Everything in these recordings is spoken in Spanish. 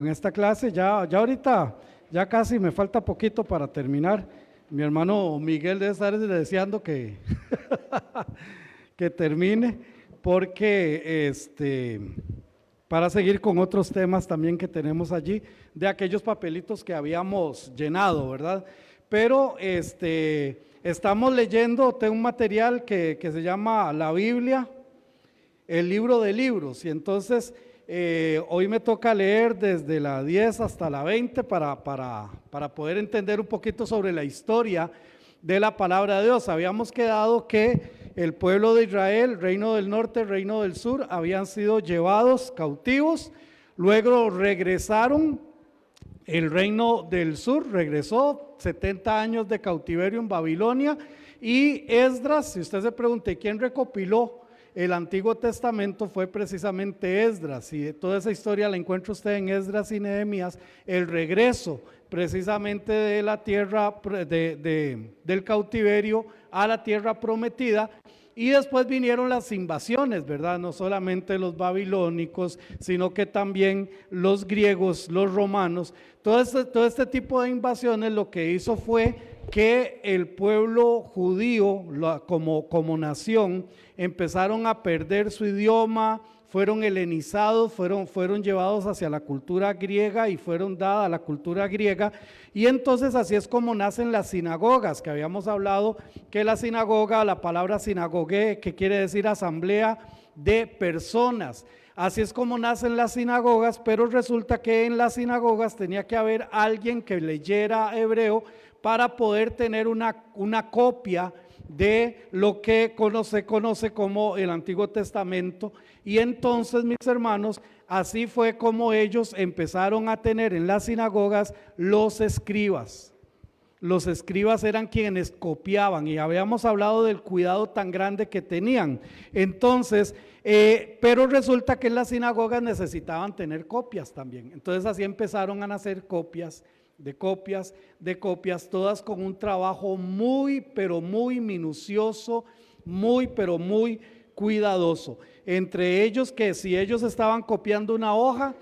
En esta clase ya ahorita, ya casi me falta poquito para terminar. Mi hermano Miguel debe estar deseando que, que termine, porque para seguir con otros temas también que tenemos allí, de aquellos papelitos que habíamos llenado, ¿verdad? Pero estamos leyendo un material que se llama la Biblia, el libro de libros, y entonces hoy me toca leer desde la 10 hasta la 20 para poder entender un poquito sobre la historia de la palabra de Dios. Habíamos quedado que el pueblo de Israel, reino del norte, reino del sur, habían sido llevados cautivos, luego regresaron. El reino del sur regresó 70 años de cautiverio en Babilonia, y Esdras, si usted se pregunta quién recopiló el Antiguo Testamento, fue precisamente Esdras, y toda esa historia la encuentra usted en Esdras y Nehemías, el regreso precisamente de la tierra del cautiverio a la tierra prometida. Y después vinieron las invasiones, ¿verdad? No solamente los babilónicos, sino que también los griegos, los romanos. Todo este tipo de invasiones lo que hizo fue que el pueblo judío como nación empezaron a perder su idioma, fueron helenizados, fueron llevados hacia la cultura griega y fueron dadas a la cultura griega. Y entonces así es como nacen las sinagogas, que habíamos hablado que la sinagoga, la palabra sinagogue, que quiere decir asamblea de personas. Así es como nacen las sinagogas, pero resulta que en las sinagogas tenía que haber alguien que leyera hebreo para poder tener una copia de lo que se conoce como el Antiguo Testamento. Y entonces, mis hermanos, así fue como ellos empezaron a tener en las sinagogas los escribas. Los escribas eran quienes copiaban, y habíamos hablado del cuidado tan grande que tenían. Entonces, pero resulta que en las sinagogas necesitaban tener copias también. Entonces así empezaron a nacer copias, todas con un trabajo muy, pero muy minucioso, muy, pero muy cuidadoso. Entre ellos, que si ellos estaban copiando una hoja,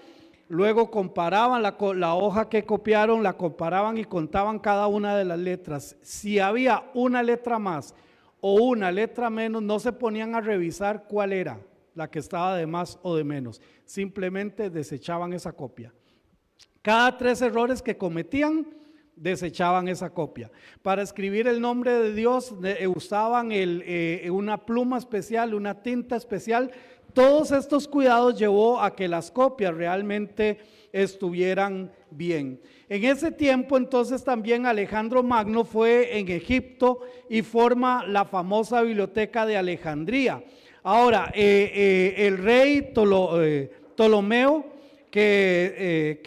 luego comparaban la hoja que copiaron, la comparaban y contaban cada una de las letras. Si había una letra más o una letra menos, no se ponían a revisar cuál era la que estaba de más o de menos, simplemente desechaban esa copia. Cada 3 errores que cometían, desechaban esa copia. Para escribir el nombre de Dios usaban una pluma especial, una tinta especial. Todos estos cuidados llevó a que las copias realmente estuvieran bien. En ese tiempo entonces también Alejandro Magno fue en Egipto y forma la famosa biblioteca de Alejandría. Ahora, el rey Ptolomeo, que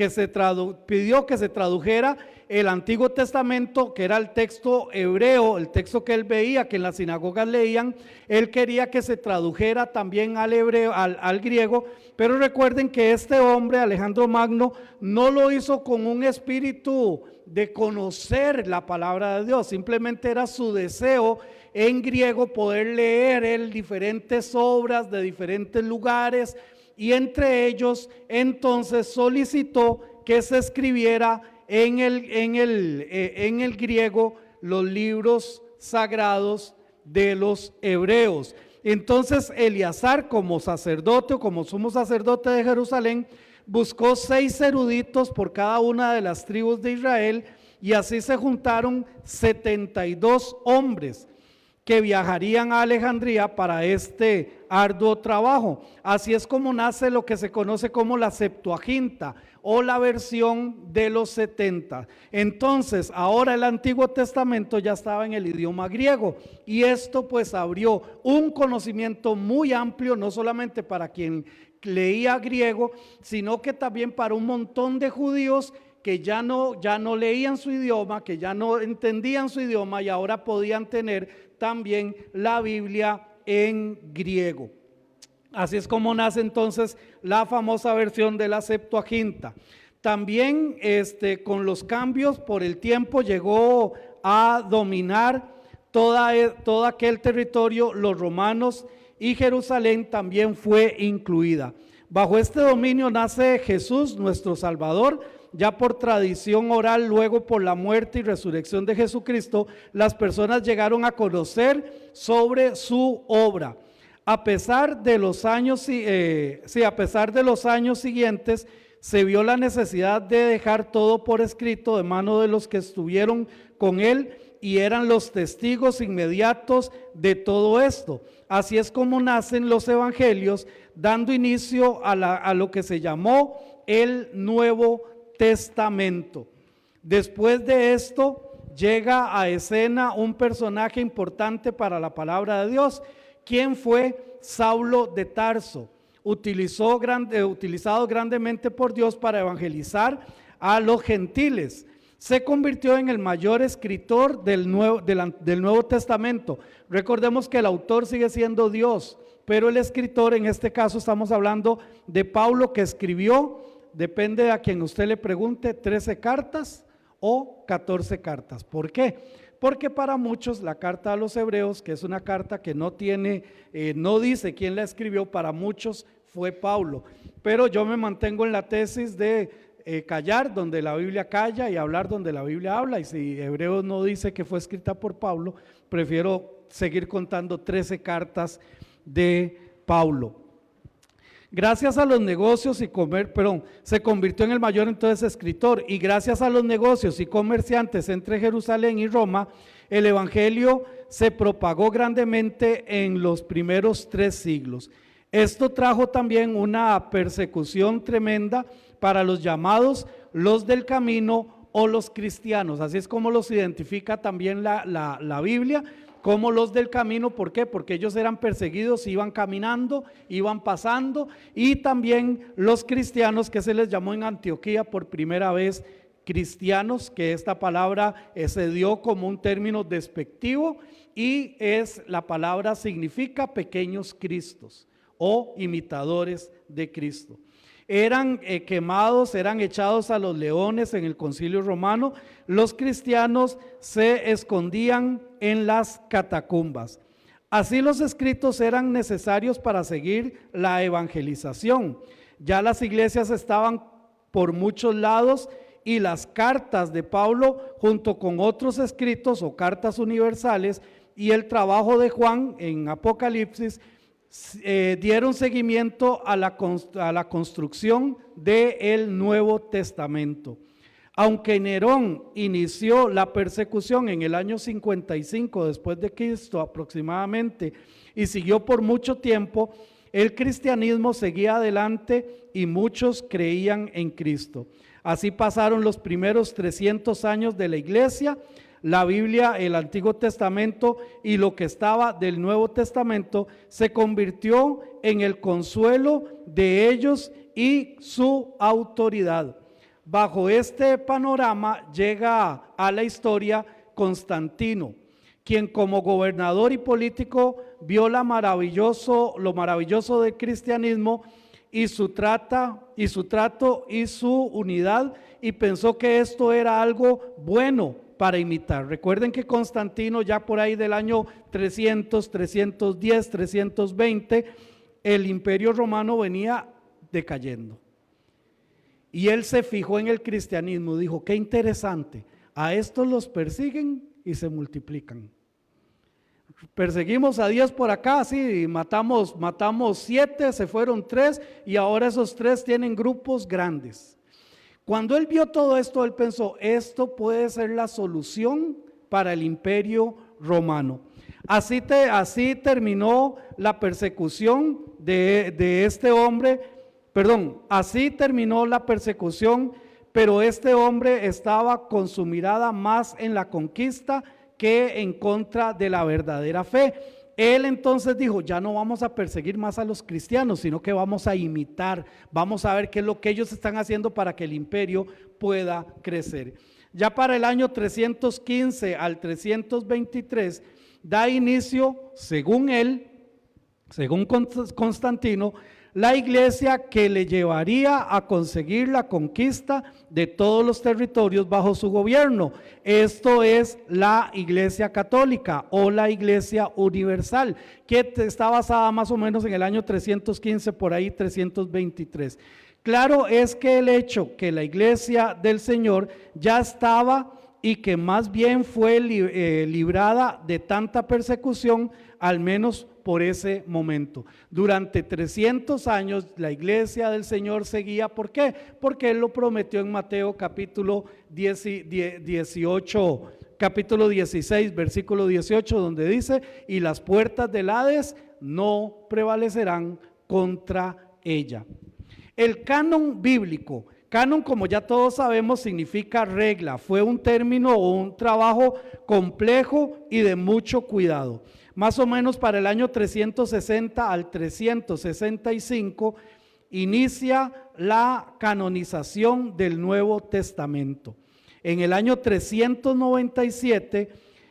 pidió que se tradujera el Antiguo Testamento, que era el texto hebreo, el texto que él veía que en las sinagogas leían. Él quería que se tradujera también al hebreo, al griego. Pero recuerden que este hombre, Alejandro Magno, no lo hizo con un espíritu de conocer la palabra de Dios, simplemente era su deseo en griego poder leer diferentes obras de diferentes lugares, y entre ellos entonces solicitó que se escribiera en el griego los libros sagrados de los hebreos. Entonces Eleazar, como sacerdote o como sumo sacerdote de Jerusalén, buscó 6 eruditos por cada una de las tribus de Israel, y así se juntaron 72 hombres que viajarían a Alejandría para este arduo trabajo. Así es como nace lo que se conoce como la Septuaginta, o la versión de los 70. Entonces, ahora el Antiguo Testamento ya estaba en el idioma griego, y esto pues abrió un conocimiento muy amplio, no solamente para quien leía griego, sino que también para un montón de judíos que ya no leían su idioma, que ya no entendían su idioma, y ahora podían tener también la Biblia en griego. Así es como nace entonces la famosa versión de la Septuaginta. También con los cambios por el tiempo llegó a dominar todo aquel territorio los romanos, y Jerusalén también fue incluida. Bajo este dominio nace Jesús, nuestro Salvador. Ya por tradición oral, luego por la muerte y resurrección de Jesucristo, las personas llegaron a conocer sobre su obra. A pesar de los años, a pesar de los años siguientes, se vio la necesidad de dejar todo por escrito de mano de los que estuvieron con él y eran los testigos inmediatos de todo esto. Así es como nacen los evangelios, dando inicio a lo que se llamó el Nuevo Testamento. Después de esto llega a escena un personaje importante para la palabra de Dios. ¿Quién fue? Saulo de Tarso, utilizado grandemente por Dios para evangelizar a los gentiles. Se convirtió en el mayor escritor del Nuevo Testamento. Recordemos que el autor sigue siendo Dios, pero el escritor, en este caso estamos hablando de Pablo, que escribió, depende a quien usted le pregunte, 13 cartas o 14 cartas. ¿Por qué? Porque para muchos la carta a los hebreos, que es una carta que no tiene, no dice quién la escribió, para muchos fue Pablo. Pero yo me mantengo en la tesis de callar donde la Biblia calla y hablar donde la Biblia habla. Y si Hebreos no dice que fue escrita por Pablo, prefiero seguir contando 13 cartas de Pablo. Gracias a los negocios se convirtió en el mayor entonces escritor, y gracias a los negocios y comerciantes entre Jerusalén y Roma, el evangelio se propagó grandemente en los primeros 3 siglos. Esto trajo también una persecución tremenda para los llamados los del camino o los cristianos. Así es como los identifica también la Biblia, como los del camino. ¿Por qué? Porque ellos eran perseguidos, iban caminando, iban pasando, y también los cristianos, que se les llamó en Antioquía por primera vez cristianos, que esta palabra se dio como un término despectivo, y la palabra significa pequeños cristos o imitadores de Cristo. Eran quemados, eran echados a los leones en el Concilio Romano. Los cristianos se escondían en las catacumbas. Así los escritos eran necesarios para seguir la evangelización. Ya las iglesias estaban por muchos lados, y las cartas de Pablo, junto con otros escritos o cartas universales, y el trabajo de Juan en Apocalipsis, dieron seguimiento a la construcción del Nuevo Testamento. Aunque Nerón inició la persecución en el año 55 después de Cristo aproximadamente, y siguió por mucho tiempo, el cristianismo seguía adelante y muchos creían en Cristo. Así pasaron los primeros 300 años de la iglesia. La Biblia, el Antiguo Testamento y lo que estaba del Nuevo Testamento se convirtió en el consuelo de ellos y su autoridad. Bajo este panorama llega a la historia Constantino, quien como gobernador y político vio lo maravilloso del cristianismo y su trato y su unidad, y pensó que esto era algo bueno para imitar. Recuerden que Constantino, ya por ahí del año 300, 310, 320, el Imperio Romano venía decayendo. Y él se fijó en el cristianismo, dijo: qué interesante, a estos los persiguen y se multiplican. Perseguimos a 10 por acá, sí, matamos 7, se fueron 3, y ahora esos 3 tienen grupos grandes. Cuando él vio todo esto, él pensó: esto puede ser la solución para el Imperio Romano. Así terminó la persecución de este hombre, así terminó la persecución, pero este hombre estaba con su mirada más en la conquista que en contra de la verdadera fe. Él entonces dijo: ya no vamos a perseguir más a los cristianos, sino que vamos a imitar, vamos a ver qué es lo que ellos están haciendo para que el imperio pueda crecer. Ya para el año 315 al 323 da inicio, según Constantino, la iglesia que le llevaría a conseguir la conquista de todos los territorios bajo su gobierno. Esto es la Iglesia Católica o la Iglesia Universal, que está basada más o menos en el año 315, por ahí 323. Claro es que el hecho que la Iglesia del Señor ya estaba y que más bien fue librada de tanta persecución, al menos por ese momento. Durante 300 años la Iglesia del Señor seguía. ¿Por qué? Porque Él lo prometió en Mateo capítulo 18, capítulo 16, versículo 18, donde dice: y las puertas del Hades no prevalecerán contra ella. El canon bíblico, canon, como ya todos sabemos, significa regla. Fue un término o un trabajo complejo y de mucho cuidado. Más o menos para el año 360 al 365 inicia la canonización del Nuevo Testamento. En el año 397,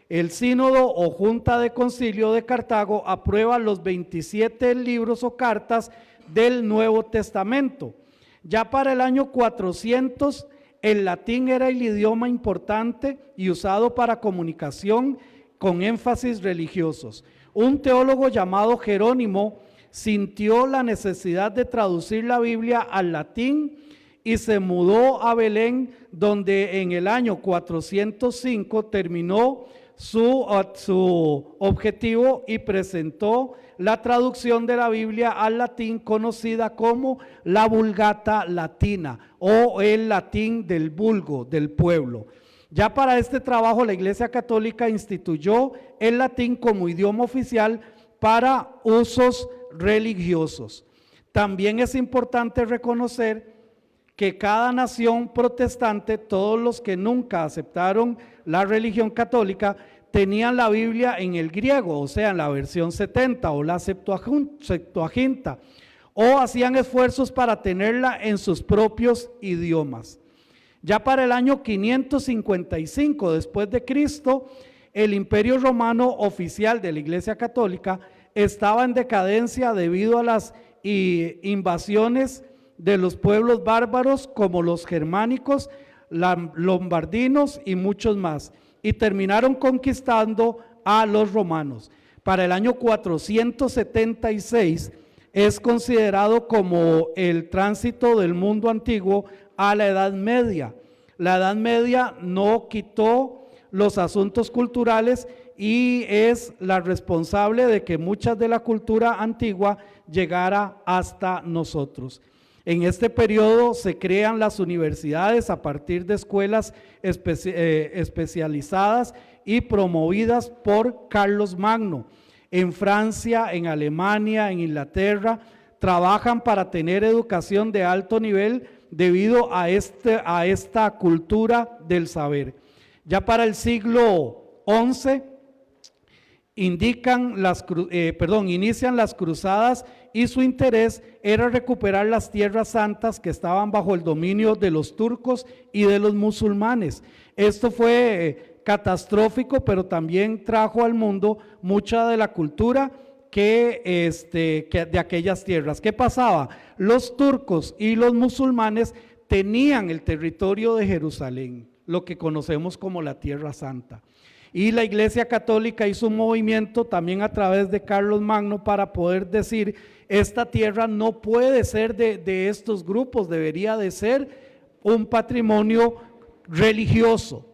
el Sínodo o Junta de Concilio de Cartago aprueba los 27 libros o cartas del Nuevo Testamento. Ya para el año 400, el latín era el idioma importante y usado para comunicación con énfasis religiosos. Un teólogo llamado Jerónimo sintió la necesidad de traducir la Biblia al latín y se mudó a Belén, donde en el año 405 terminó su objetivo y presentó la traducción de la Biblia al latín, conocida como la Vulgata Latina o el latín del vulgo, del pueblo. Ya para este trabajo la Iglesia Católica instituyó el latín como idioma oficial para usos religiosos. También es importante reconocer que cada nación protestante, todos los que nunca aceptaron la religión católica, tenían la Biblia en el griego, o sea, en la versión 70 o la Septuaginta, o hacían esfuerzos para tenerla en sus propios idiomas. Ya para el año 555 después de Cristo, el Imperio Romano oficial de la Iglesia Católica estaba en decadencia debido a las invasiones de los pueblos bárbaros como los germánicos, lombardinos y muchos más, y terminaron conquistando a los romanos. Para el año 476 es considerado como el tránsito del mundo antiguo a la Edad Media. La Edad Media no quitó los asuntos culturales y es la responsable de que mucha de la cultura antigua llegara hasta nosotros. En este periodo se crean las universidades a partir de escuelas especializadas y promovidas por Carlos Magno. En Francia, en Alemania, en Inglaterra, trabajan para tener educación de alto nivel debido a esta cultura del saber. Ya para el siglo XI inician las cruzadas y su interés era recuperar las tierras santas que estaban bajo el dominio de los turcos y de los musulmanes. Esto fue catastrófico, pero también trajo al mundo mucha de la cultura que de aquellas tierras. ¿Qué pasaba? Los turcos y los musulmanes tenían el territorio de Jerusalén, lo que conocemos como la Tierra Santa. Y la Iglesia Católica hizo un movimiento también a través de Carlos Magno para poder decir: esta tierra no puede ser de estos grupos, debería de ser un patrimonio religioso.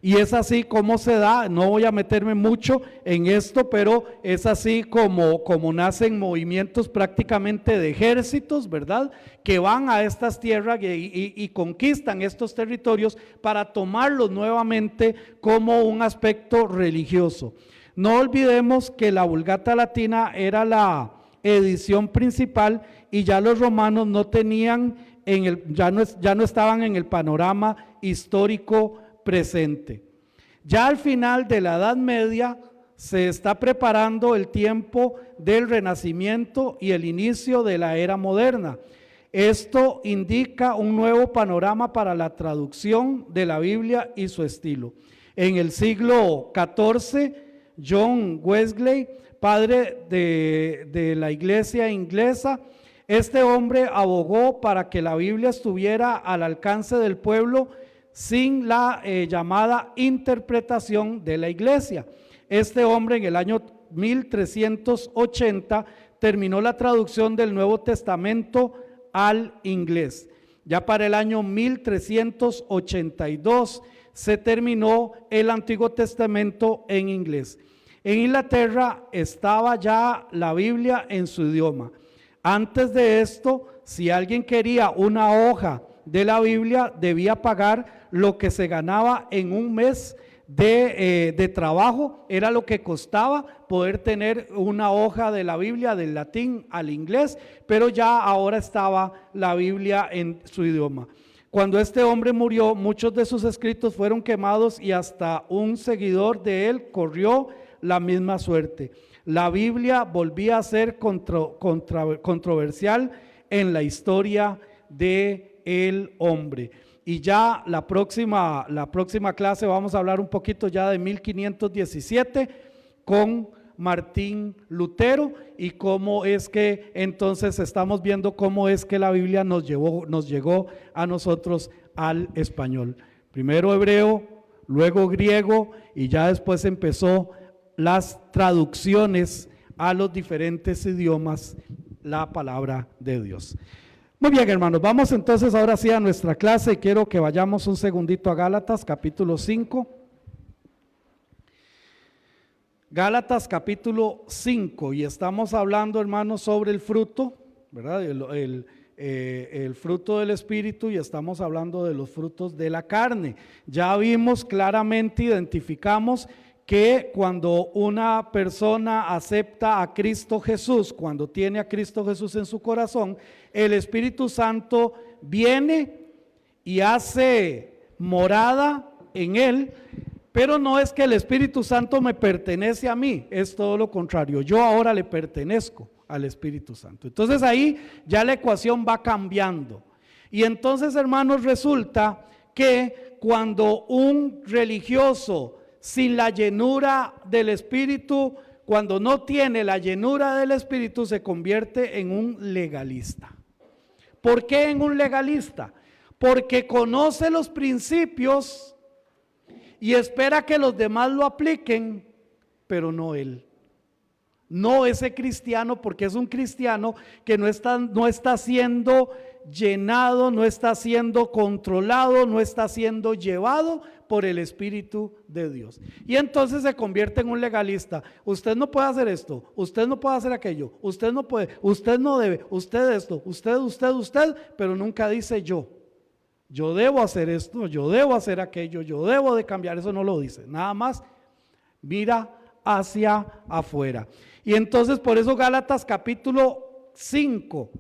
Y es así como se da. No voy a meterme mucho en esto, pero es así como nacen movimientos prácticamente de ejércitos, ¿verdad?, que van a estas tierras y conquistan estos territorios para tomarlos nuevamente como un aspecto religioso. No olvidemos que la Vulgata Latina era la edición principal y ya los romanos no tenían, ya no estaban en el panorama histórico presente. Ya al final de la Edad Media se está preparando el tiempo del Renacimiento y el inicio de la era moderna. Esto indica un nuevo panorama para la traducción de la Biblia y su estilo. En el siglo XIV, John Wesley, padre de la iglesia inglesa, Este hombre abogó para que la Biblia estuviera al alcance del pueblo sin la llamada interpretación de la iglesia. Este hombre en el año 1380 terminó la traducción del Nuevo Testamento al inglés. Ya para el año 1382 se terminó el Antiguo Testamento en inglés. En Inglaterra estaba ya la Biblia en su idioma. Antes de esto, si alguien quería una hoja de la Biblia, debía pagar lo que se ganaba en un mes de trabajo. Era lo que costaba poder tener una hoja de la Biblia del latín al inglés, pero ya ahora estaba la Biblia en su idioma. Cuando este hombre murió, muchos de sus escritos fueron quemados y hasta un seguidor de él corrió la misma suerte. La Biblia volvía a ser controversial en la historia del hombre. Y ya la próxima clase vamos a hablar un poquito ya de 1517 con Martín Lutero y cómo es que entonces estamos viendo cómo es que la Biblia nos llegó a nosotros al español. Primero hebreo, luego griego y ya después empezó las traducciones a los diferentes idiomas, la palabra de Dios. Muy bien, hermanos, vamos entonces ahora sí a nuestra clase. Quiero que vayamos un segundito a Gálatas capítulo 5. Gálatas capítulo 5, y estamos hablando, hermanos, sobre el fruto, ¿verdad? El fruto del Espíritu, y estamos hablando de los frutos de la carne. Ya vimos claramente, identificamos que cuando una persona acepta a Cristo Jesús, cuando tiene a Cristo Jesús en su corazón, el Espíritu Santo viene y hace morada en él, pero no es que el Espíritu Santo me pertenece a mí, es todo lo contrario, yo ahora le pertenezco al Espíritu Santo. Entonces ahí ya la ecuación va cambiando. Y entonces, hermanos, resulta que cuando un religioso sin la llenura del Espíritu, cuando no tiene la llenura del Espíritu, se convierte en un legalista. ¿Por qué en un legalista? Porque conoce los principios y espera que los demás lo apliquen, pero no él. No ese cristiano, porque es un cristiano que no está siendo llenado, no está siendo controlado, no está siendo llevado por el Espíritu de Dios. Y entonces se convierte en un legalista. Usted no puede hacer esto, usted no puede hacer aquello, usted no puede, usted no debe, usted esto, usted, pero nunca dice yo. Yo debo hacer esto, yo debo hacer aquello, yo debo de cambiar, eso no lo dice. Nada más mira hacia afuera. Y entonces por eso Gálatas capítulo 5,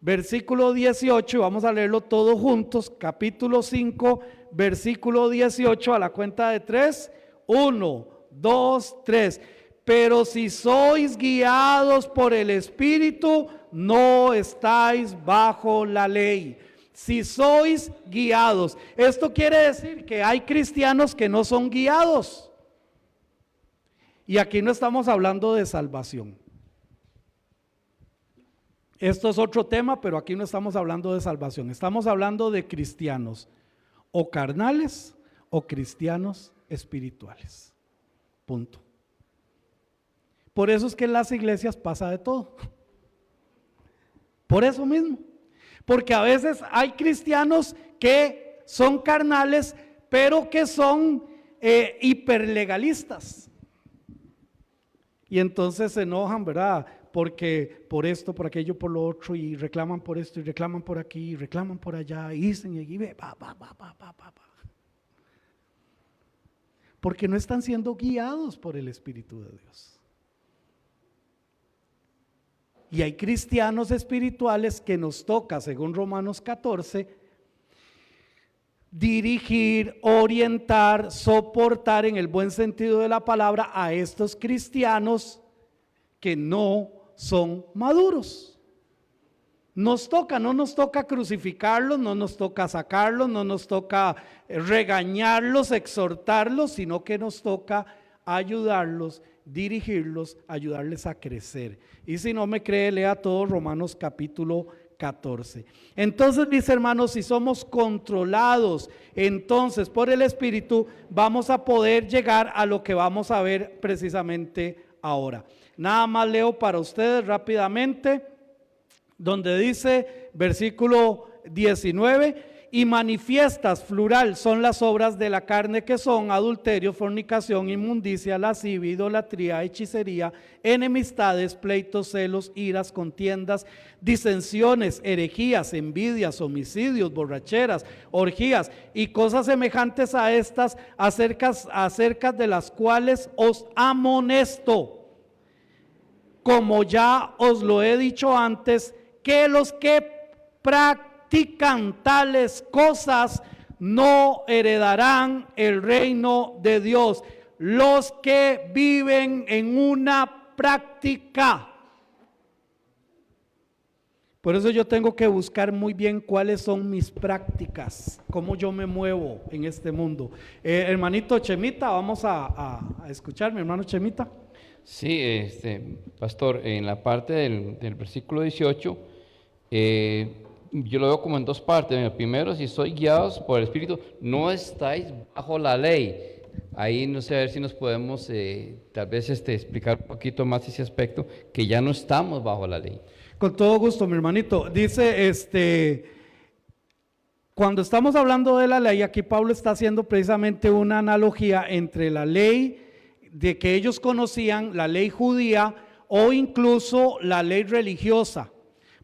versículo 18, vamos a leerlo todos juntos, capítulo 5, versículo 18, a la cuenta de 3, 1, 2, 3. Pero si sois guiados por el Espíritu, no estáis bajo la ley. Si sois guiados, esto quiere decir que hay cristianos que no son guiados. Y aquí no estamos hablando de salvación. Esto es otro tema, pero aquí no estamos hablando de salvación. Estamos hablando de cristianos o carnales o cristianos espirituales. Punto. Por eso es que en las iglesias pasa de todo. Por eso mismo. Porque a veces hay cristianos que son carnales, pero que son hiperlegalistas. Y entonces se enojan, ¿verdad? Porque por esto, por aquello, por lo otro, y reclaman por esto, y reclaman por aquí, y reclaman por allá, y dicen, y ve, porque no están siendo guiados por el Espíritu de Dios. Y hay cristianos espirituales que nos toca, según Romanos 14, dirigir, orientar, soportar en el buen sentido de la palabra a estos cristianos que no son maduros. No nos toca crucificarlos, no nos toca sacarlos, no nos toca regañarlos, exhortarlos, sino que nos toca ayudarlos dirigirlos, ayudarles a crecer. Y si no me cree, lea todo Romanos capítulo 14. Entonces, mis hermanos, si somos controlados entonces por el Espíritu, vamos a poder llegar a lo que vamos a ver precisamente ahora. Nada más leo para ustedes rápidamente, donde dice, versículo 19, y manifiestas, plural, son las obras de la carne, que son adulterio, fornicación, inmundicia, lascivia, idolatría, hechicería, enemistades, pleitos, celos, iras, contiendas, disensiones, herejías, envidias, homicidios, borracheras, orgías y cosas semejantes a estas, acerca de las cuales os amonesto, como ya os lo he dicho antes, que los que practican tales cosas no heredarán el reino de Dios. Los que viven en una práctica. Por eso yo tengo que buscar muy bien cuáles son mis prácticas, cómo yo me muevo en este mundo. Hermanito Chemita, vamos a escuchar, mi hermano Chemita. Sí, pastor, en la parte del versículo 18, yo lo veo como en dos partes. Mira, primero, si sois guiados por el Espíritu, no estáis bajo la ley. Ahí no sé, a ver si nos podemos tal vez explicar un poquito más ese aspecto, que ya no estamos bajo la ley. Con todo gusto, mi hermanito. Dice, cuando estamos hablando de la ley, aquí Pablo está haciendo precisamente una analogía entre la ley de que ellos conocían, la ley judía o incluso la ley religiosa.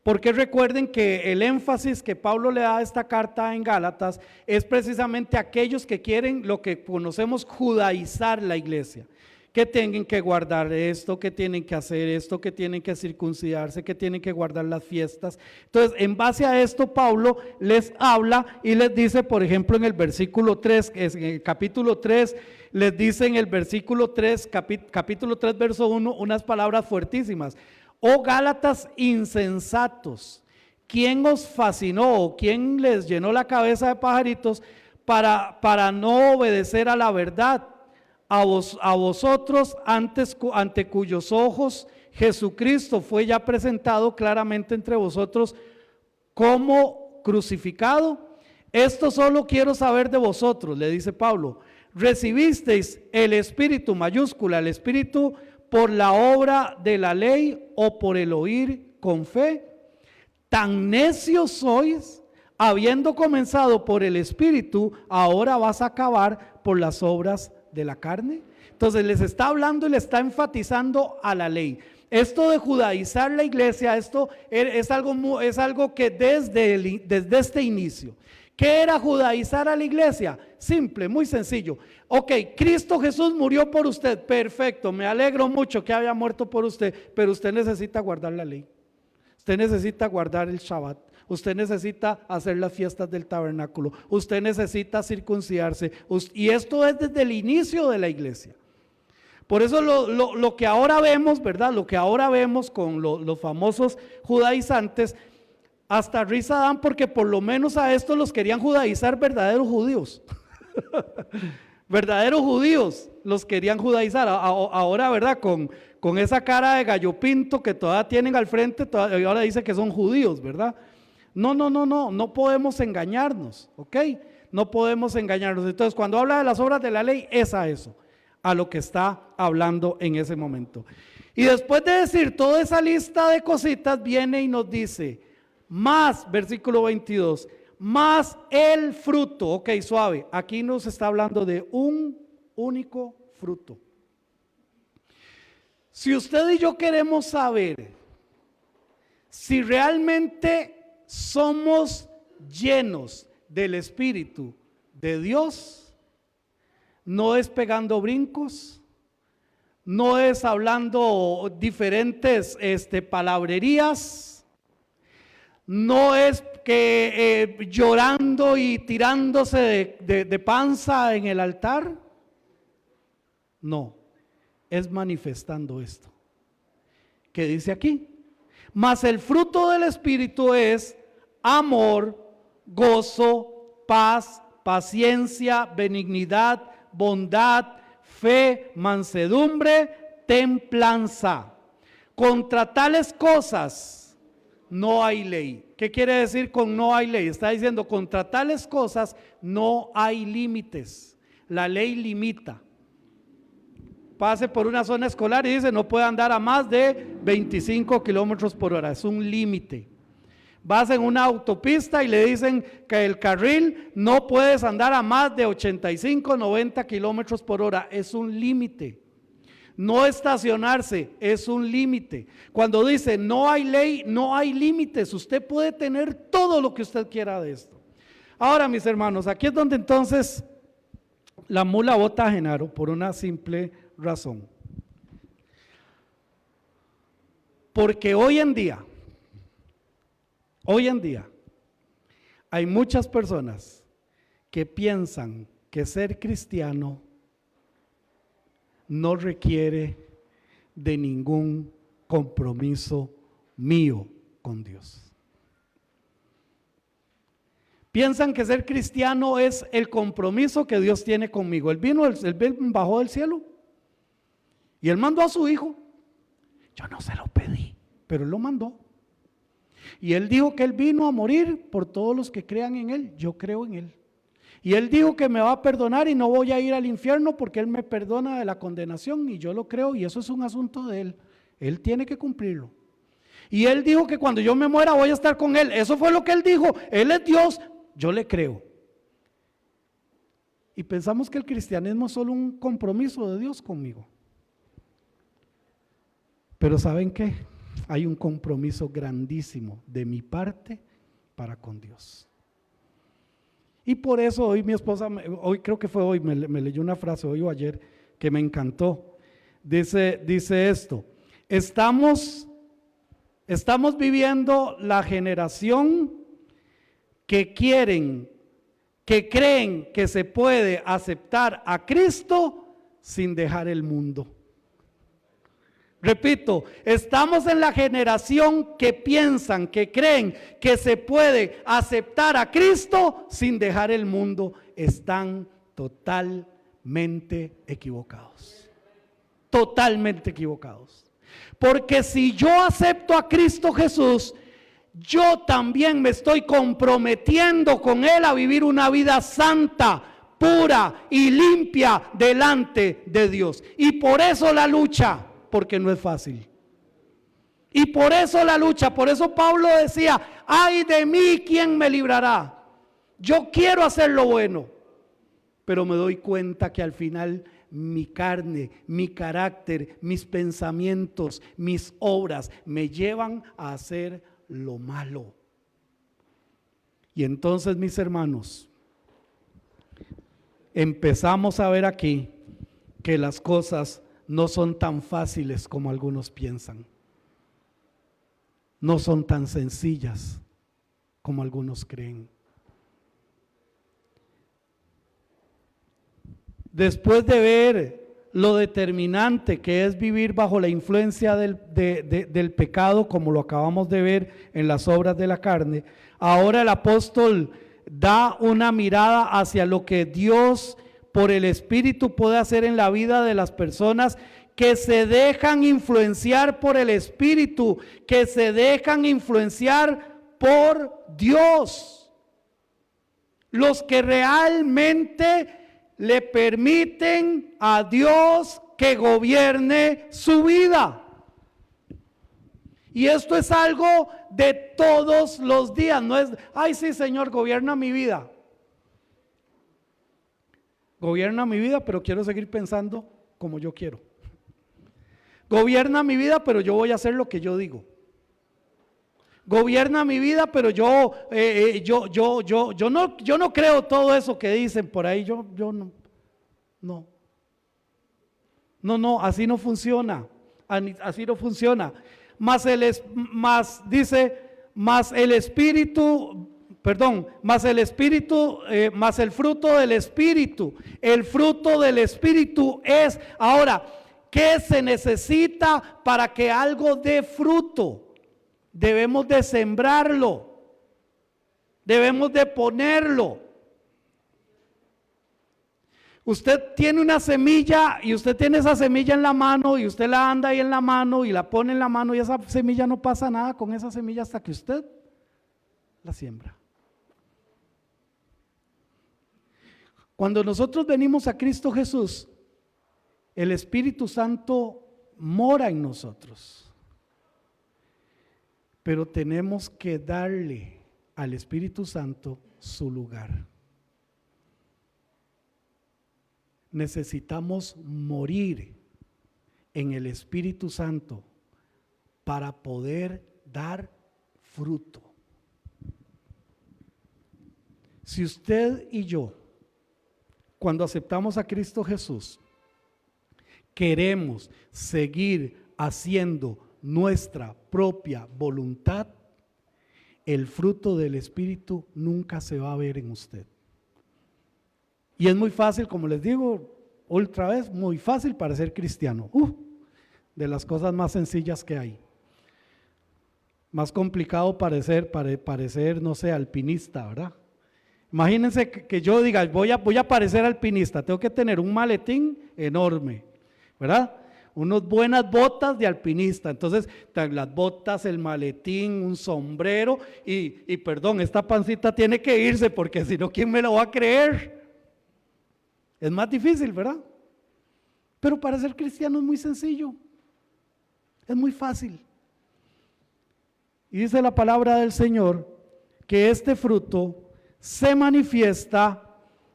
Porque recuerden que el énfasis que Pablo le da a esta carta en Gálatas es precisamente aquellos que quieren lo que conocemos judaizar la iglesia, que tienen que guardar esto, que tienen que hacer esto, que tienen que circuncidarse, que tienen que guardar las fiestas. Entonces, en base a esto, Pablo les habla y les dice, por ejemplo, en el versículo 3, en el capítulo 3, les dice en el versículo 3, capítulo 3, verso 1, unas palabras fuertísimas. Oh Gálatas insensatos, ¿quién os fascinó o quién les llenó la cabeza de pajaritos para no obedecer a la verdad? A vosotros ante cuyos ojos Jesucristo fue ya presentado claramente entre vosotros como crucificado. Esto solo quiero saber de vosotros, le dice Pablo. ¿Recibisteis el Espíritu, mayúscula, el Espíritu por la obra de la ley o por el oír con fe? Tan necios sois, habiendo comenzado por el Espíritu, ahora vas a acabar por las obras de la carne. Entonces les está hablando y le está enfatizando a la ley. Esto de judaizar la iglesia, esto es algo que desde este inicio. ¿Qué era judaizar a la iglesia? Simple, muy sencillo. Ok, Cristo Jesús murió por usted, perfecto, me alegro mucho que haya muerto por usted, pero usted necesita guardar la ley. Usted necesita guardar el Shabbat. Usted necesita hacer las fiestas del tabernáculo. Usted necesita circuncidarse. Y esto es desde el inicio de la iglesia. Por eso lo que ahora vemos, ¿verdad? Lo que ahora vemos con los famosos judaizantes, hasta risa dan porque por lo menos a estos los querían judaizar verdaderos judíos. Verdaderos judíos los querían judaizar. Ahora, ¿verdad? Con esa cara de gallo pinto que todavía tienen al frente, y ahora dice que son judíos, ¿verdad? No podemos engañarnos, ¿ok? No podemos engañarnos. Entonces, cuando habla de las obras de la ley, es a eso, a lo que está hablando en ese momento. Y después de decir toda esa lista de cositas, viene y nos dice, más, versículo 22, más el fruto. Ok, suave, aquí nos está hablando de un único fruto. Si usted y yo queremos saber si realmente somos llenos del Espíritu de Dios, no es pegando brincos, no es hablando diferentes palabrerías, no es que llorando y tirándose de panza en el altar, no, es manifestando esto que dice aquí. Mas el fruto del Espíritu es amor, gozo, paz, paciencia, benignidad, bondad, fe, mansedumbre, templanza. Contra tales cosas no hay ley. ¿Qué quiere decir con no hay ley? Está diciendo contra tales cosas no hay límites. La ley limita. Pase por una zona escolar y dice no puede andar a más de 25 kilómetros por hora. Es un límite. Vas en una autopista y le dicen que el carril no puedes andar a más de 85, 90 kilómetros por hora. Es un límite. No estacionarse es un límite. Cuando dice no hay ley, no hay límites. Usted puede tener todo lo que usted quiera de esto. Ahora, mis hermanos, aquí es donde entonces la mula bota a Genaro por una simple razón. Porque hoy en día, hay muchas personas que piensan que ser cristiano no requiere de ningún compromiso mío con Dios. Piensan que ser cristiano es el compromiso que Dios tiene conmigo. Él bajó del cielo y Él mandó a su hijo. Yo no se lo pedí, pero Él lo mandó. Y Él dijo que Él vino a morir por todos los que crean en Él. Yo creo en Él. Y Él dijo que me va a perdonar y no voy a ir al infierno porque Él me perdona de la condenación y yo lo creo y eso es un asunto de Él. Él tiene que cumplirlo. Y Él dijo que cuando yo me muera voy a estar con Él. Eso fue lo que Él dijo. Él es Dios, yo le creo. Y pensamos que el cristianismo es solo un compromiso de Dios conmigo. Pero ¿saben qué? Hay un compromiso grandísimo de mi parte para con Dios. Y por eso hoy mi esposa, hoy creo que fue hoy, me leyó una frase hoy o ayer que me encantó. Dice esto: estamos viviendo la generación que creen que se puede aceptar a Cristo sin dejar el mundo. Repito, estamos en la generación que piensan, que creen que se puede aceptar a Cristo sin dejar el mundo. Están totalmente equivocados. Totalmente equivocados. Porque si yo acepto a Cristo Jesús, yo también me estoy comprometiendo con Él a vivir una vida santa, pura y limpia delante de Dios. Y por eso la lucha. Porque no es fácil. Y por eso la lucha, por eso Pablo decía, ay de mí, ¿quién me librará? Yo quiero hacer lo bueno, pero me doy cuenta que al final mi carne, mi carácter, mis pensamientos, mis obras me llevan a hacer lo malo. Y entonces, mis hermanos, empezamos a ver aquí que las cosas no son tan fáciles como algunos piensan. No son tan sencillas como algunos creen. Después de ver lo determinante que es vivir bajo la influencia del pecado, como lo acabamos de ver en las obras de la carne, ahora el apóstol da una mirada hacia lo que Dios por el Espíritu puede hacer en la vida de las personas que se dejan influenciar por el Espíritu, que se dejan influenciar por Dios. Los que realmente le permiten a Dios que gobierne su vida. Y esto es algo de todos los días, no es, ay sí Señor, gobierna mi vida. Gobierna mi vida, pero quiero seguir pensando como yo quiero. Gobierna mi vida, pero yo voy a hacer lo que yo digo. Gobierna mi vida, pero yo no creo todo eso que dicen por ahí. Yo no, así no funciona. Así no funciona. Más el fruto del Espíritu. El fruto del Espíritu es, ahora, ¿qué se necesita para que algo dé fruto? Debemos de sembrarlo, debemos de ponerlo. Usted tiene una semilla y usted tiene esa semilla en la mano y usted la anda ahí en la mano y la pone en la mano y esa semilla no pasa nada con esa semilla hasta que usted la siembra. Cuando nosotros venimos a Cristo Jesús, el Espíritu Santo mora en nosotros, pero tenemos que darle al Espíritu Santo su lugar. Necesitamos morir en el Espíritu Santo para poder dar fruto. Si usted y yo, cuando aceptamos a Cristo Jesús, queremos seguir haciendo nuestra propia voluntad, el fruto del Espíritu nunca se va a ver en usted. Y es muy fácil, como les digo, otra vez, muy fácil para ser cristiano. De las cosas más sencillas que hay. Más complicado parecer, no sé, alpinista, ¿verdad? Imagínense que yo diga, voy a parecer alpinista, tengo que tener un maletín enorme, ¿verdad? Unas buenas botas de alpinista, entonces las botas, el maletín, un sombrero y perdón, esta pancita tiene que irse porque si no, ¿quién me lo va a creer? Es más difícil, ¿verdad? Pero para ser cristiano es muy sencillo, es muy fácil. Y dice la palabra del Señor que este fruto se manifiesta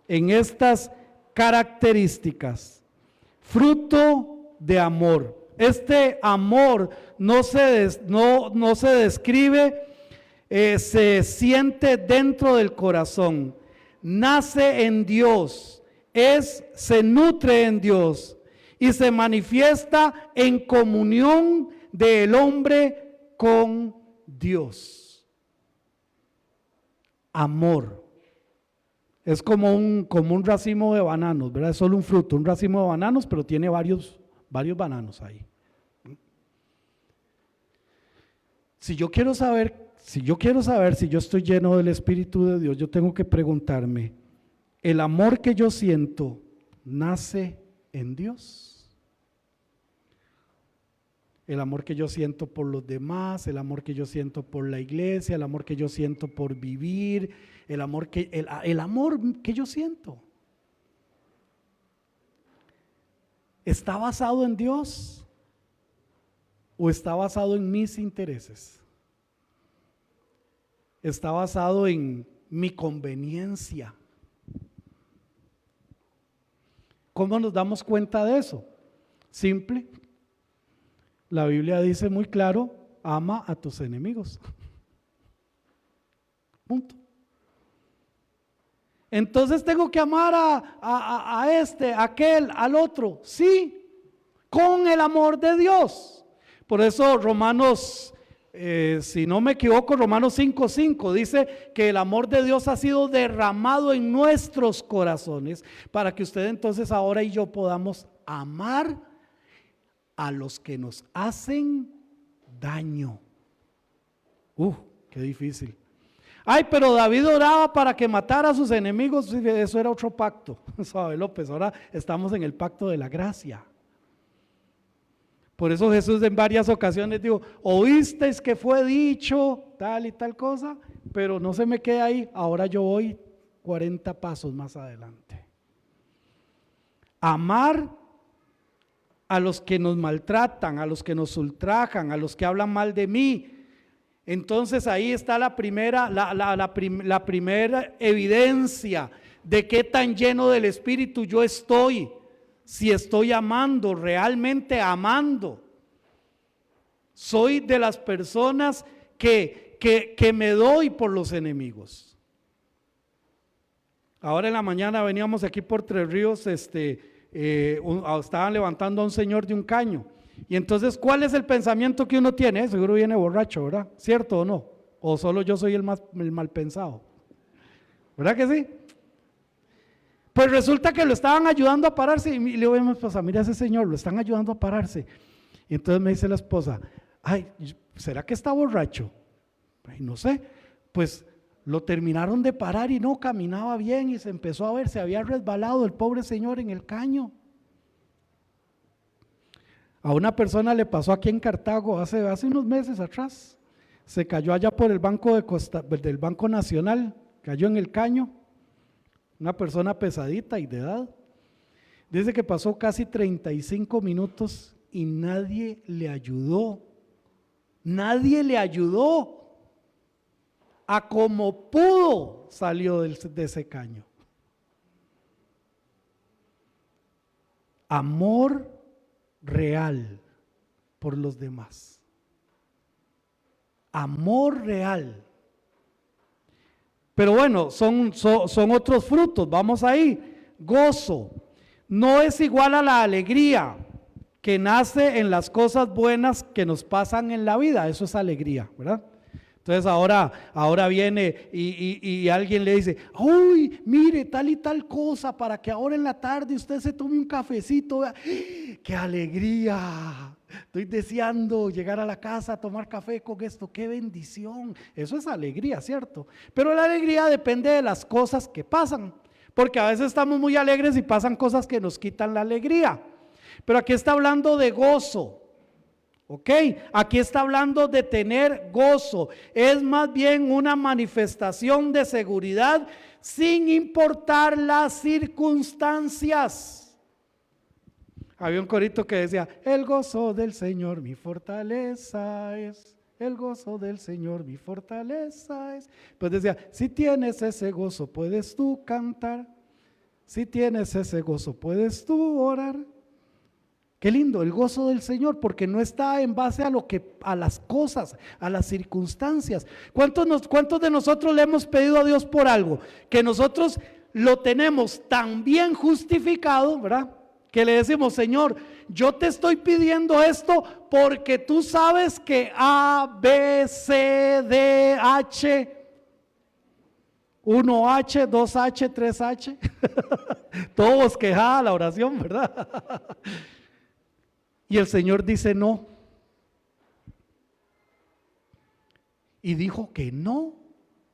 en estas características. Fruto de amor. Este amor no se describe, se siente dentro del corazón, nace en Dios, se nutre en Dios y se manifiesta en comunión del hombre con Dios. Amor. Es como un racimo de bananos, ¿verdad? Es solo un fruto, un racimo de bananos, pero tiene varios bananos ahí. Si yo quiero saber si yo estoy lleno del Espíritu de Dios, yo tengo que preguntarme, ¿el amor que yo siento nace en Dios? El amor que yo siento por los demás, el amor que yo siento por la iglesia, el amor que yo siento por vivir, el amor que yo siento, ¿está basado en Dios o está basado en mis intereses? ¿Está basado en mi conveniencia? ¿Cómo nos damos cuenta de eso? Simple. La Biblia dice muy claro, ama a tus enemigos. Punto. Entonces tengo que amar a este, a aquel, al otro. Sí, con el amor de Dios. Por eso Romanos, si no me equivoco, Romanos 5:5 dice que el amor de Dios ha sido derramado en nuestros corazones para que usted entonces ahora y yo podamos amar a los que nos hacen daño. Qué difícil. Ay, pero David oraba para que matara a sus enemigos. Eso era otro pacto, sabe López. Ahora estamos en el pacto de la gracia. Por eso Jesús en varias ocasiones dijo, oísteis que fue dicho tal y tal cosa, pero no se me quede ahí, ahora yo voy 40 pasos más adelante. Amar a los que nos maltratan, a los que nos ultrajan, a los que hablan mal de mí. Entonces ahí está la primera evidencia de qué tan lleno del Espíritu yo estoy. Si estoy amando, realmente amando. Soy de las personas que me doy por los enemigos. Ahora en la mañana veníamos aquí por Tres Ríos, estaban levantando a un señor de un caño. Y entonces, ¿cuál es el pensamiento que uno tiene? Seguro viene borracho, ¿verdad? ¿Cierto o no? ¿O solo yo soy el mal pensado? ¿Verdad que sí? Pues resulta que lo estaban ayudando a pararse y le digo a mi esposa, mira ese señor, lo están ayudando a pararse. Y entonces me dice la esposa, ay, ¿será que está borracho? Ay, no sé, pues Lo terminaron de parar y no caminaba bien y se empezó a ver, se había resbalado el pobre señor en el caño. A una persona le pasó aquí en Cartago hace unos meses atrás. Se cayó allá por el banco del Banco Nacional, cayó en el caño. Una persona pesadita y de edad. Dice que pasó casi 35 minutos y nadie le ayudó. Nadie le ayudó. A como pudo salió de ese caño. Amor real por los demás. Amor real. Pero bueno, son otros frutos. Vamos ahí. Gozo. No es igual a la alegría que nace en las cosas buenas que nos pasan en la vida. Eso es alegría, ¿verdad? Entonces ahora viene y alguien le dice, uy, mire tal y tal cosa para que ahora en la tarde usted se tome un cafecito. ¡Qué alegría! Estoy deseando llegar a la casa a tomar café con esto. ¡Qué bendición! Eso es alegría, ¿cierto? Pero la alegría depende de las cosas que pasan, porque a veces estamos muy alegres y pasan cosas que nos quitan la alegría. Pero aquí está hablando de gozo. Ok, aquí está hablando de tener gozo, es más bien una manifestación de seguridad sin importar las circunstancias. Había un corito que decía, el gozo del Señor mi fortaleza es, el gozo del Señor mi fortaleza es. Pues decía, si tienes ese gozo puedes tú cantar, si tienes ese gozo puedes tú orar. Qué lindo el gozo del Señor, porque no está en base a las cosas, a las circunstancias. ¿Cuántos de nosotros le hemos pedido a Dios por algo que nosotros lo tenemos tan bien justificado, ¿verdad? Que le decimos, Señor, yo te estoy pidiendo esto porque tú sabes que A, B, C, D, H, 1H, 2H, 3H, todo bosquejada la oración, ¿verdad? Y el Señor dice no. Y dijo que no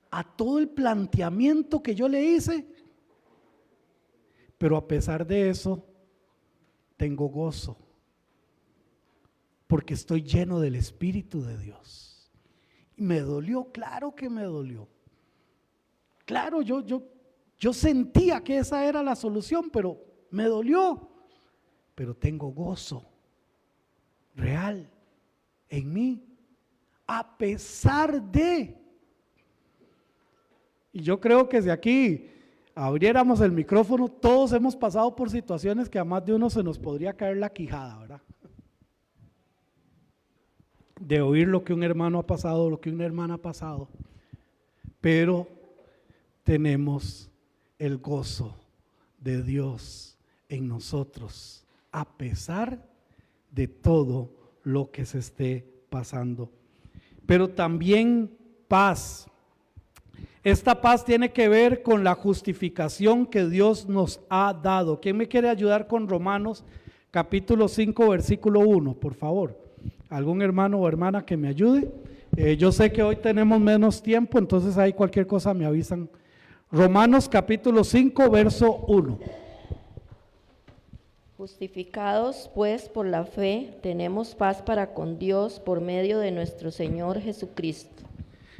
a todo el planteamiento que yo le hice. Pero a pesar de eso, tengo gozo. Porque estoy lleno del Espíritu de Dios. Y me dolió, claro que me dolió. Claro, yo sentía que esa era la solución, pero me dolió. Pero tengo gozo real en mí, a pesar de. Y yo creo que si aquí abriéramos el micrófono, todos hemos pasado por situaciones que a más de uno se nos podría caer la quijada, ¿verdad? De oír lo que un hermano ha pasado, lo que una hermana ha pasado. Pero tenemos el gozo de Dios en nosotros, a pesar de todo lo que se esté pasando. Pero también paz. Esta paz tiene que ver con la justificación que Dios nos ha dado. ¿Quién me quiere ayudar con Romanos capítulo 5 versículo 1, por favor? ¿Algún hermano o hermana que me ayude? Yo sé que hoy tenemos menos tiempo, entonces ahí cualquier cosa me avisan. Romanos capítulo 5 verso 1. Justificados pues por la fe, tenemos paz para con Dios por medio de nuestro Señor Jesucristo.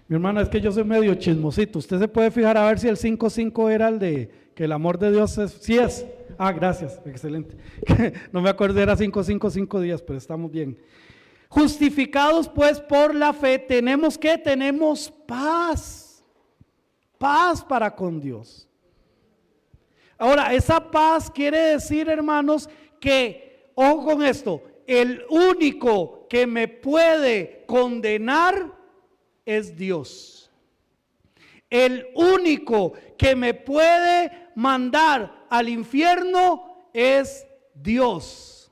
Mi hermana, es que yo soy medio chismosito. Usted se puede fijar a ver si el 5:5 era el de que el amor de Dios es. Sí es. Ah, gracias, excelente. No me acuerdo, era 5:5, 5 días, pero estamos bien. Justificados pues por la fe, tenemos paz. Paz para con Dios. Ahora, esa paz quiere decir, hermanos, que, ojo con esto, el único que me puede condenar es Dios. El único que me puede mandar al infierno es Dios.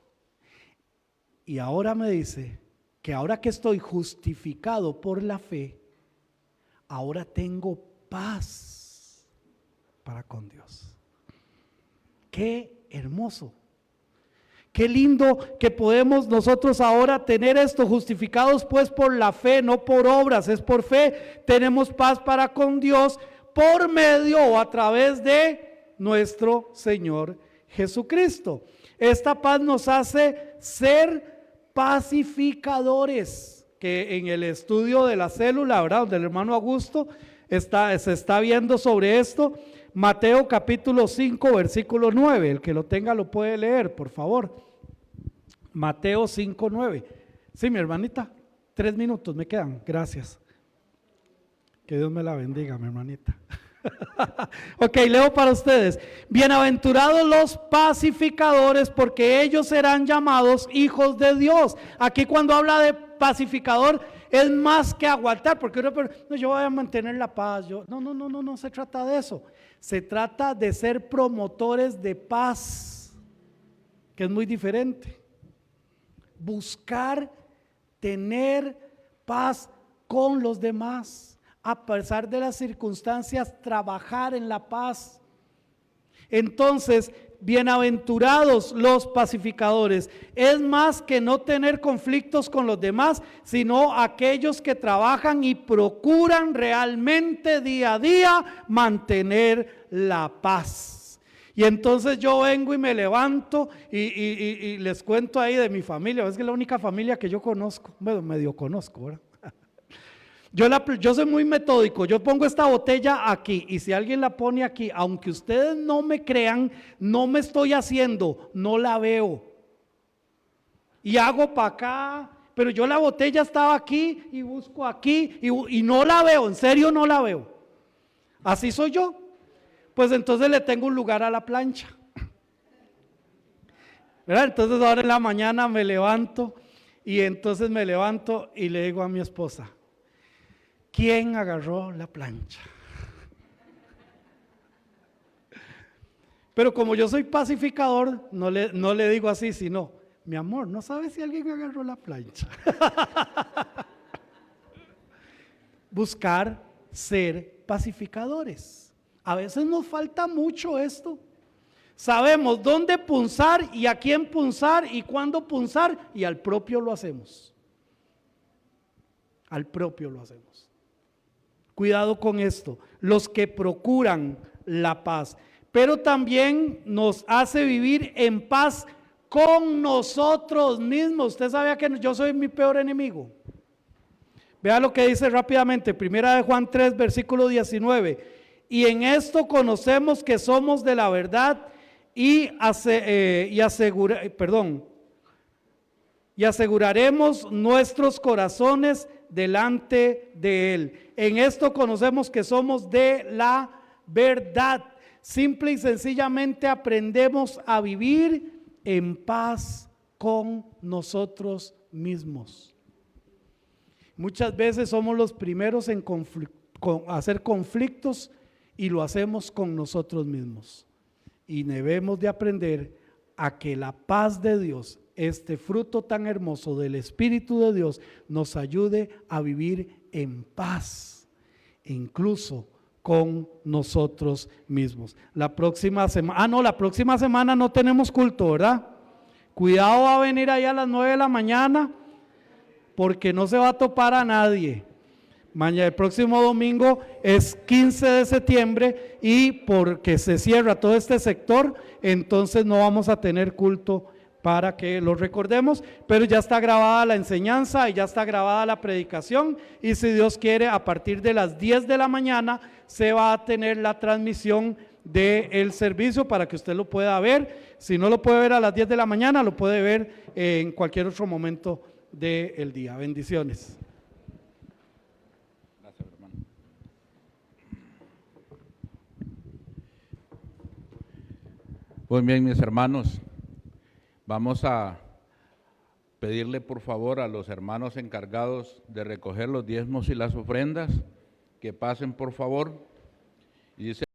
Y ahora me dice que ahora que estoy justificado por la fe, ahora tengo paz para con Dios. Qué hermoso, Qué lindo que podemos nosotros ahora tener esto, justificados pues por la fe, no por obras, es por fe. Tenemos paz para con Dios por medio o a través de nuestro Señor Jesucristo. Esta paz nos hace ser pacificadores, que en el estudio de la célula, ¿verdad?, donde el hermano Augusto se está viendo sobre esto, Mateo capítulo 5, versículo 9, el que lo tenga lo puede leer, por favor. Mateo 5, 9. Sí, mi hermanita, 3 minutos me quedan, gracias. Que Dios me la bendiga, mi hermanita. Ok, leo para ustedes. Bienaventurados los pacificadores, porque ellos serán llamados hijos de Dios. Aquí cuando habla de pacificador es más que aguantar, porque uno, no, yo voy a mantener la paz. No se trata de eso. Se trata de ser promotores de paz, que es muy diferente. Buscar tener paz con los demás, a pesar de las circunstancias, trabajar en la paz. Entonces, bienaventurados los pacificadores, es más que no tener conflictos con los demás, sino aquellos que trabajan y procuran realmente día a día mantener la paz. Y entonces yo vengo y me levanto y les cuento ahí de mi familia. Es que es la única familia que yo conozco, bueno, medio conozco, ¿verdad? Yo soy muy metódico, yo pongo esta botella aquí y si alguien la pone aquí, aunque ustedes no me crean, no me estoy haciendo, no la veo. Y hago para acá, pero yo la botella estaba aquí y busco aquí y no la veo, en serio no la veo. Así soy yo. Pues entonces le tengo un lugar a la plancha. ¿Verdad? Entonces ahora en la mañana me levanto y entonces me levanto y le digo a mi esposa: ¿quién agarró la plancha? Pero como yo soy pacificador, no le digo así, sino: mi amor, ¿no sabes si alguien agarró la plancha? Buscar ser pacificadores. A veces nos falta mucho esto. Sabemos dónde punzar y a quién punzar y cuándo punzar, y al propio lo hacemos. Al propio lo hacemos. Cuidado con esto, los que procuran la paz, pero también nos hace vivir en paz con nosotros mismos. Usted sabía que yo soy mi peor enemigo. Vea lo que dice rápidamente, primera de Juan 3, versículo 19. Y en esto conocemos que somos de la verdad y aseguraremos nuestros corazones delante de Él. En esto conocemos que somos de la verdad. Simple y sencillamente aprendemos a vivir en paz con nosotros mismos. Muchas veces somos los primeros en hacer conflictos y lo hacemos con nosotros mismos. Y debemos de aprender a que la paz de Dios, este fruto tan hermoso del Espíritu de Dios, nos ayude a vivir en paz, incluso con nosotros mismos. La próxima semana no tenemos culto, ¿verdad? Cuidado, va a venir allá a las 9 de la mañana, porque no se va a topar a nadie. Mañana, el próximo domingo es 15 de septiembre y porque se cierra todo este sector, entonces no vamos a tener culto para que lo recordemos, pero ya está grabada la enseñanza y ya está grabada la predicación, y si Dios quiere, a partir de las 10 de la mañana se va a tener la transmisión del servicio para que usted lo pueda ver. Si no lo puede ver a las 10 de la mañana, lo puede ver en cualquier otro momento del día. Bendiciones. Pues bien, mis hermanos, vamos a pedirle por favor a los hermanos encargados de recoger los diezmos y las ofrendas que pasen por favor. Y dice